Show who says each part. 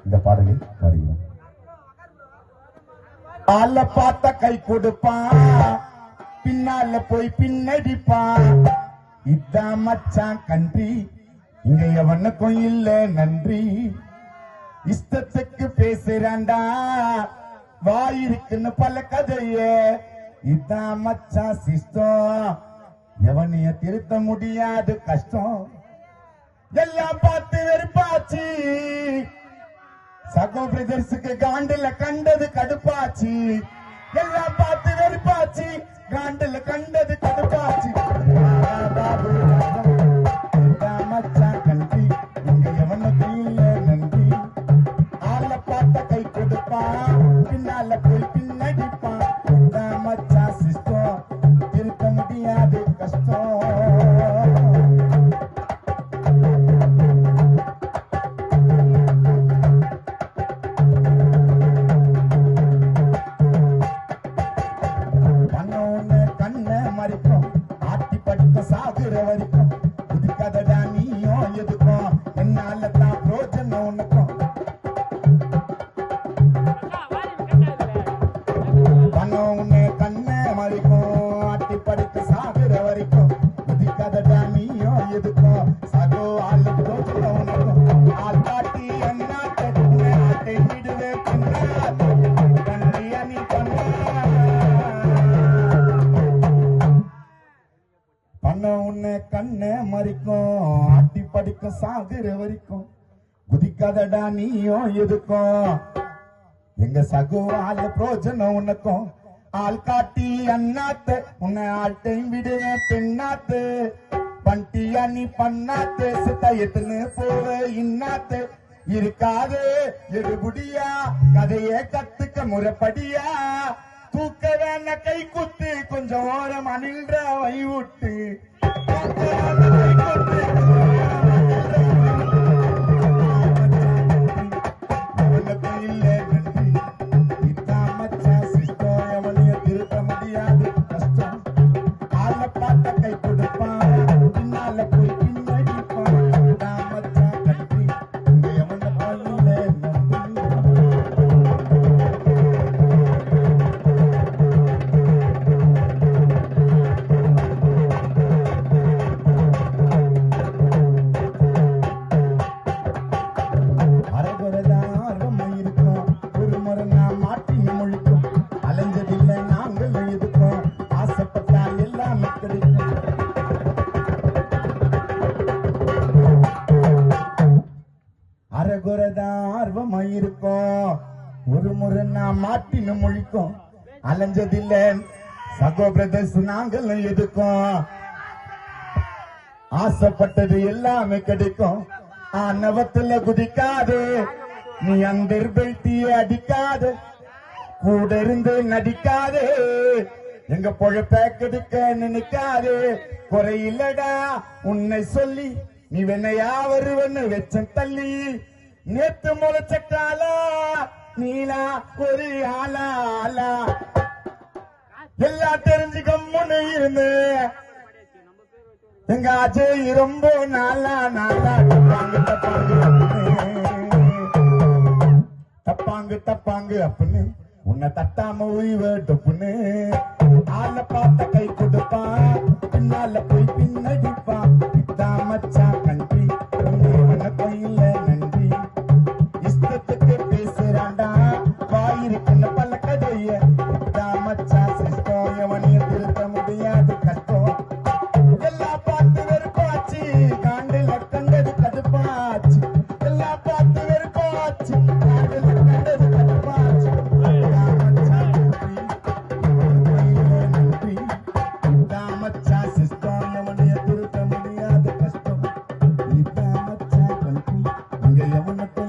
Speaker 1: இந்த பாடலை பாடுகிறோம். ஆள பார்த்த கை கொடுப்பான், பின்னால போய் பின்னடிப்பான். இதான் மச்சான் கன்றி, இங்க எவனுக்கும் இல்ல நன்றி. இஷ்டத்துக்கு பேசுறாண்டா, வாயிருக்குன்னு பல கதைய. இதான் மச்சான் சிஸ்டம், எவனைய திருத்த முடியாது கஷ்டம். எல்லாம் பார்த்து வெறுப்பாச்சு, சகோ பிரதர்ஸுக்கு காண்டில கண்டது கடுப்பாச்சு. எல்லாம் பார்த்து வெறுப்பாச்சு, காண்டில கண்டது கடுப்பாச்சு. மச்சான் கன்றி, இங்க எவனுக்கு இல்ல நன்றி. ஆள பார்த்த கை கொடுப்பான், பின்னால போய் பின்னடிப்பான். மச்சான் சிஸ்டம், திருத்த முடியாது கஷ்டம். சாகுற வரைக்கும் புதுக்கதடா நீயும் எதுக்கும், என்னால தான் பிரோஜனம் உனக்கும். பணம் உன்னை கண்ணை மறிக்கும், ஆட்டி படிக்க சாகுற வரைக்கும் புதுக்கதடா நீயும் எதுக்கும். சகோ ஆளு பிரோஜனம் உனக்கும். ஆள் காட்டி என்னாட்டை ஆட்டை விடுவே கண்டியா நீ பண்ண. பணம் உன்னை கண்ணை மறிக்கும், ஆட்டி படிக்க சாகுற வரைக்கும் குதிக்காதடா நீயும் எதுக்கும். எங்க சகோ ஆள் பிரோஜனம் உனக்கும். ஆள் காட்டி அண்ணாத்து உன்னை ஆட்டை விடுவே பெண்ணாத்து. பண்டியா நீ பண்ணாத்து, சித்தயத்துன்னு போவ இன்னாத்து. இருக்காது எடுபுடியா, கதைய கத்துக்க முறைப்படியா. தூக்க வேண கை குத்து, கொஞ்சம் ஓரம் அணின்ற வை விட்டு. திருத்த முடியாது கஷ்டம். ஆள பார்த்த கை கொடுப்பான், பின்னால போய் பின்னடிப்பான். மச்சான் கன்றி, இங்க எவனுக்கும் இல்ல நன்றி. இருக்கும், ஒரு முறை நான் மாட்டின்னு முழிக்கும். அலைஞ்சதில்லை சகோ பிரதர்ஸ் நாங்களும் எதுக்கும். ஆசைப்பட்டது எல்லாமே கிடைக்கும். ஆணவத்துல குதிக்காது, நீ அந்த பெல்ட்டிய அடிக்காது. கூட இருந்து நடிக்காது, எங்க பொழப்ப கெடுக்க நினைக்காது. குறையில்லடா உன்னை சொல்லி, நீ வெண்ணையா வருவன்னு வெச்சம் தள்ளி. நேத்து முளைச்ச காலா நீலா ஒரு ஆளா ஆளா. எல்லாம் தெரிஞ்சு கம்முன்னு இருந்து எங்க அஜய் ரொம்ப நாளா நாளா. தப்பாங்கு தப்பாங்கு அப்படின்னு உன்னை தட்டாம உயிவ டொப்புன்னு. ஆள பார்த்த கை கொடுப்பான், பின்னால போய் பின்னடிப்பான். இதான் மச்சான் கன்றி, உனக்கும் இல்ல நன்றி. இஷ்டத்துக்கு பேசுறாண்டா, வாயிருக்குன்னு பல கதைய. இதான் மச்சான் சிஸ்டம், எவனைய திருத்த முடியாது கஷ்டம். எல்லாம் பார்த்து வெறுப்பாச்சு, காண்டில கண்டது கடுப்பாச்சு. எல்லாம் பார்த்து வெறுப்பாச்சு, காண்டில கண்டது கடுப்பாச்சு. சிஸ்டம், எவனைய திருத்த முடியாது கஷ்டம். இதான் மச்சான் கன்றி, இங்க எவனுக்கு